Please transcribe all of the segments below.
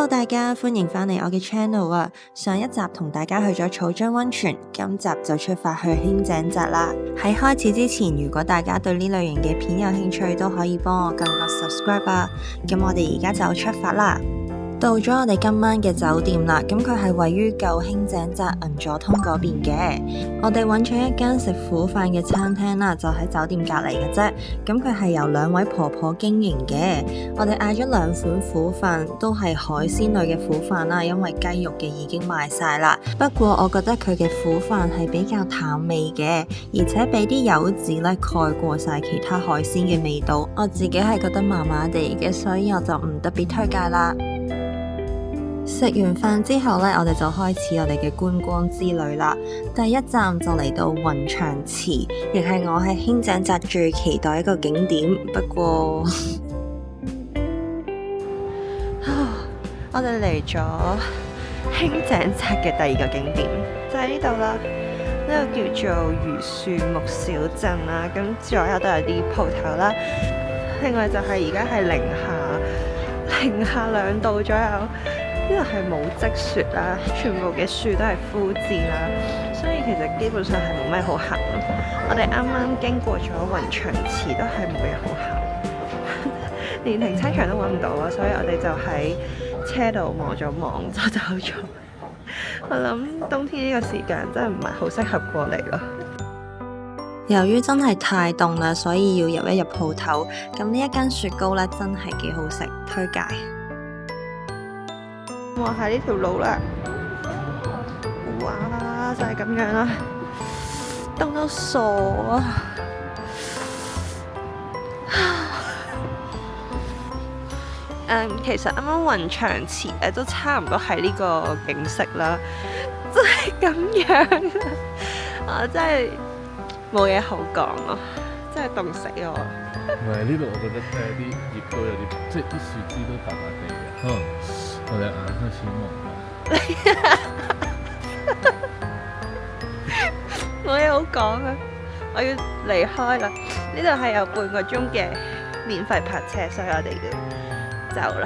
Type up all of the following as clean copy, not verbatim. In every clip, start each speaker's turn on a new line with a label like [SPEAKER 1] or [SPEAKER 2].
[SPEAKER 1] Hello 大家，歡迎返嚟我嘅 channel 啊！上一集同大家去咗草津溫泉，今集就出發去輕井澤啦。喺開始之前，如果大家對呢類型嘅片有興趣，都可以幫我撳個 subscribe 啊！咁我哋而家就出發啦。到咗我哋今晚嘅酒店啦，咁佢係位於舊輕井澤銀座通嗰邊嘅。我哋揾咗一間食苦飯嘅餐廳啦，就喺酒店隔離嘅啫。咁佢係由兩位婆婆經營嘅。我哋嗌咗兩款苦飯，都係海鮮類嘅苦飯啦，因為雞肉嘅已經賣晒啦。不過我覺得佢嘅苦飯係比較淡味嘅，而且俾啲柚子咧蓋過晒其他海鮮嘅味道。我自己係覺得麻麻地嘅，所以我就唔特別推介啦。食完飯之後呢，我哋就開始我哋嘅觀光之旅啦。第一站就嚟到雲長池，亦係我喺輕井澤最期待一個景點。不過，我哋嚟咗輕井澤嘅第二個景點，就喺呢度啦。呢個叫做榆樹木小鎮啦，咁左右都有啲鋪頭啦。另外就係而家係零下2度左右。呢度係冇積雪啦，全部嘅樹都係枯枝啦，所以其實基本上係冇咩好行。我哋啱啱經過咗雲長池，都係冇嘢好行，連停車場都揾唔到啊！所以我哋就喺車度望咗望就走咗。我諗冬天呢個時間真係唔係好適合過嚟咯。由於真係太凍啦，所以要入一入鋪頭。咁呢一間雪糕呢，真係幾好食，推介。望下呢條路啦，哇，就係咁樣啦，凍到傻啊！其實啱啱雲長池都差唔多係呢個景色啦，真係咁樣，我真係冇嘢好講咯，真係凍死我。
[SPEAKER 2] 唔係呢度，我覺得啲葉都有啲，即係啲樹枝都白白地嘅，可能我哋眼開始蒙啦。
[SPEAKER 1] 冇嘢好講啊！我要離開啦。呢度係有半個鐘嘅免費泊車，所以我哋要走啦。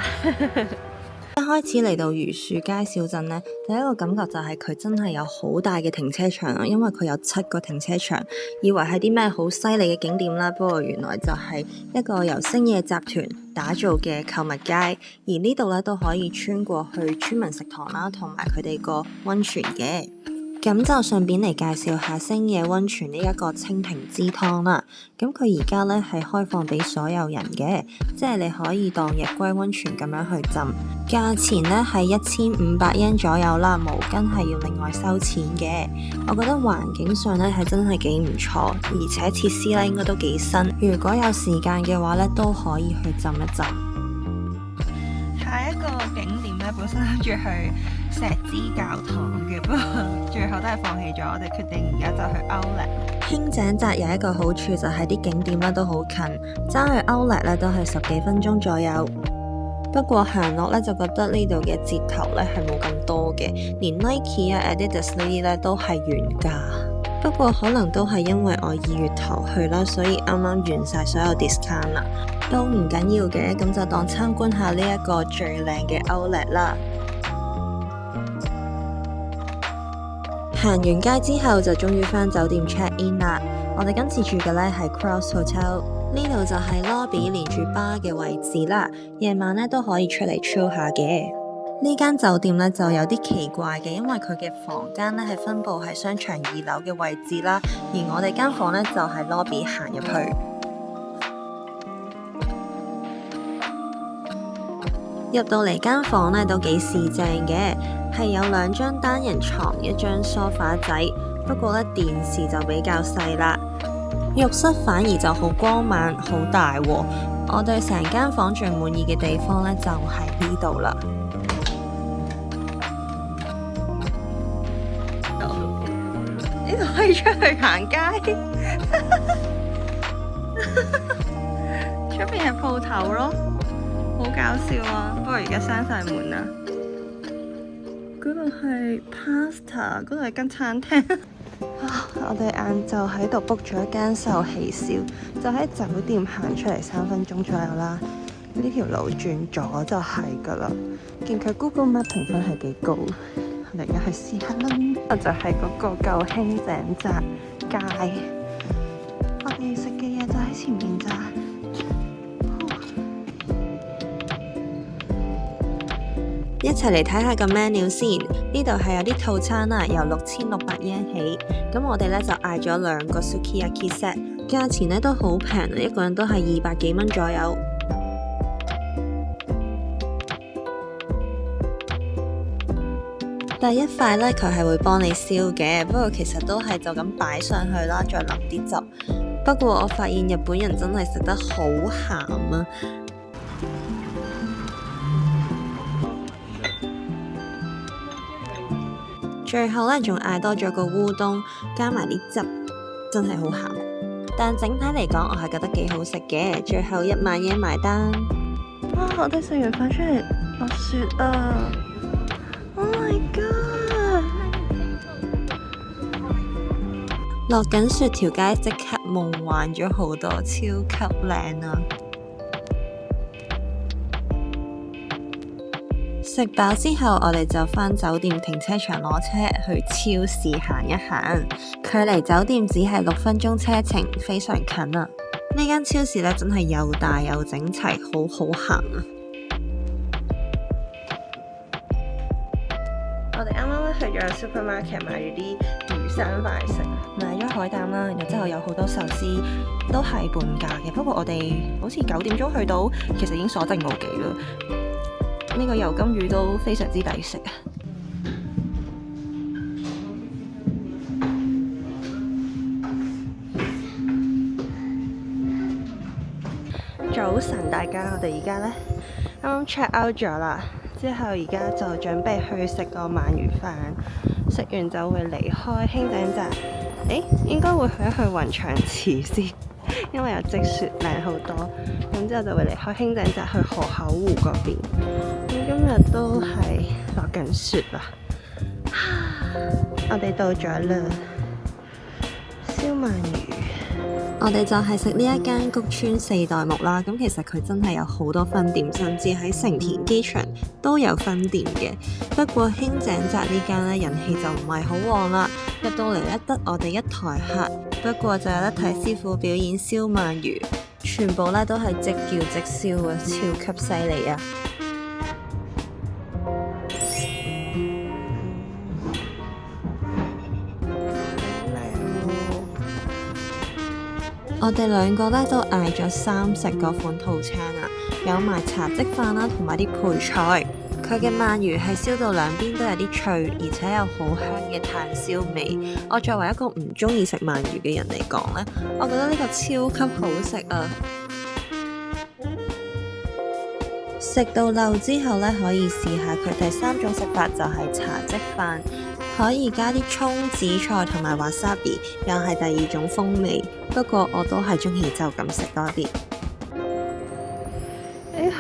[SPEAKER 1] 一開始嚟到榆樹街小鎮呢，第一個感覺就係佢真係有好大嘅停車場啊，因為佢有7個停車場，以為係啲咩好犀利嘅景點啦，不過原來就係一個由星野集團打造嘅購物街，而呢度咧都可以穿過去村民食堂啦，同埋佢哋個溫泉嘅。咁就順便嚟介紹下星野溫泉呢一個蜻蜓之湯啦。咁佢而家咧係開放俾所有人嘅，即係你可以當日歸溫泉咁樣去浸。價錢咧係1500yen左右啦，毛巾係要另外收錢嘅。我覺得環境上咧係真係幾唔錯，而且設施咧應該都幾新。如果有時間嘅話咧，都可以去浸一浸。下一個景點咧，本身諗住去石之教堂嘅，不過最後都係放棄咗。我哋決定而家就去 Outlet。輕井澤有一個好處就係啲景點咧都好近，揸去 Outlet 咧都係10幾分鐘左右。不過行落咧就覺得呢度嘅折頭咧係冇咁多嘅，連 Nike 啊、Adidas 呢啲咧都係原價。不過可能都係因為我2月頭去啦，所以啱啱完晒所有 discount 啦，都唔緊要嘅，咁就當參觀下呢一個最靚嘅 Outlet 啦。行完街之後就終於返酒店 check in 啦。我哋今次住嘅呢係 Cross Hotel， 呢度就係 lobby 連住 bar 嘅位置啦。夜晚呢都可以出嚟 chill 下嘅。呢間酒店呢就有啲奇怪嘅，因為佢嘅房間呢係分佈喺商場2樓嘅位置啦，而我哋間房呢就係 lobby 行入去。入到嚟間房呢都幾四正嘅，係有2張單人床，1張梳化仔，不過呢電視就比較細啦。浴室反而就好光猛，好大喎。我對成間房最滿意嘅地方呢就係呢度啦。呢度可以出去行街，出邊係鋪頭咯。好搞笑啊！不過而家閂晒門啦。嗰度係 pasta，嗰度係間餐廳。我哋晏晝喺度 book 咗一間壽喜燒，就喺酒店行出嚟3分鐘左右啦。呢條路轉左就係㗎啦。見佢 Google Map 評分係幾高，我哋而家去試下啦。我就係嗰個舊興井澤街，我哋食嘅嘢就喺前面咋。一齊嚟睇下個 menu 先，呢度係有啲套餐啦，由6600 yen 起。咁我哋咧就嗌咗2個 sukiyaki set， 價錢咧都好平啊，一個人都係200幾蚊左右。第一塊咧，佢係會幫你燒嘅，不過其實都係就咁擺上去啦，再淋啲汁。不過我發現日本人真係食得好鹹啊！最後咧，仲嗌多咗個烏冬，加埋啲汁，真係好鹹。但整體嚟講，我係覺得幾好食嘅。最後1萬yen埋單。哇！我哋食完飯出嚟落雪啊 ！Oh my god！ 落緊雪條街即刻夢幻咗好多，超級靚啊！食飽之後，我哋就返酒店停車場攞車去超市行一行，距離酒店只係6分鐘車程，非常近啊！呢間超市咧真係又大又整齊，好好行啊！我哋啱啱去咗 supermarket 買咗啲魚生快食，買咗海膽啦，然之後有好多壽司都係半價嘅，不過我哋好似9點鐘去到，其實已經鎖定冇幾啦。呢個油甘魚都非常之抵食啊！早晨大家，我哋而家呢啱啱 check out 咗啦，之後而家就準備去食個鰻魚飯，食完就會離開興井澤。應該會去一去雲長池先，因為有積雪靚好多。咁之後就會離開興井澤去河口湖嗰邊。今日都係落緊雪啦，我哋到咗啦，燒鰻魚。我哋就係食呢一間谷川四代目啦。咁其實佢真係有好多分店，甚至喺成田機場都有分店嘅。不過興井澤呢間咧人氣就唔係好旺啦。入到嚟咧得我哋一台客，不過就有得睇師傅表演燒鰻魚，全部咧都係即叫即燒啊，超級犀利啊！我哋2個咧都嗌咗3食嗰款套餐啊，有埋茶漬飯啦，同埋啲配菜。佢嘅鰻魚係燒到兩邊都有啲脆，而且有好香嘅炭燒味。我作為一個唔中意食鰻魚嘅人嚟講呢，我覺得呢個超級好食啊！食到漏之後呢，可以試下佢第3種食法，就係茶漬飯。可以加啲葱、紫菜同埋 wasabi， 又係第2種風味。不過我都係中意就咁食多啲。哎呀，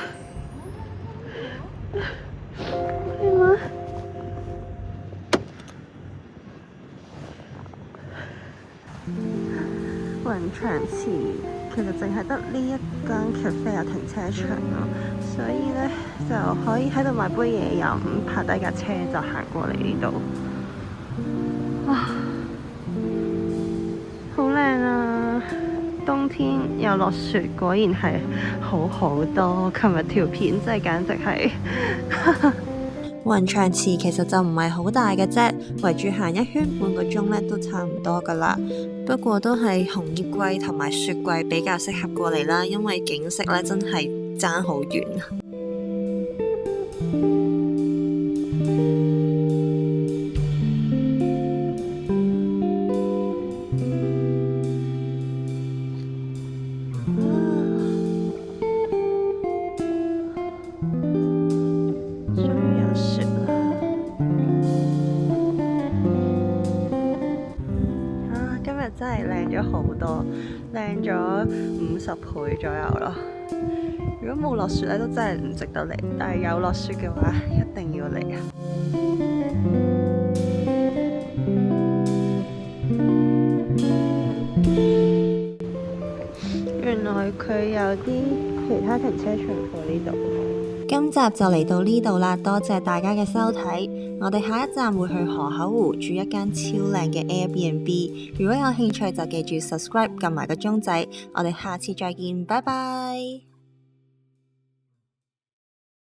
[SPEAKER 1] 係嗎？雲長池其實淨係得呢一間 cafe 有停車場咯，所以呢就可以喺度買杯嘢飲，泊低架車就行過嚟呢度。哇，好靚啊！冬天又落雪，果然係好好多。琴日條片真係簡直係雲長池其實就唔係好大嘅啫，圍住行一圈半個鐘咧都差唔多噶啦。不過都係紅葉季同埋雪季比較適合過嚟啦，因為景色咧真係爭好遠。真係靚咗好多，靚咗50倍左右咯。如果冇落雪咧，都真係唔值得嚟。但係有落雪嘅話，一定要嚟啊！原來佢有啲其他停車場過呢度。
[SPEAKER 3] 今集就嚟到呢度啦，多謝大家嘅收睇。我哋下一站會去河口湖住一間超靚嘅 Airbnb， 如果有興趣就記住 subscribe 撳埋個鐘仔。我哋下次再見，拜拜。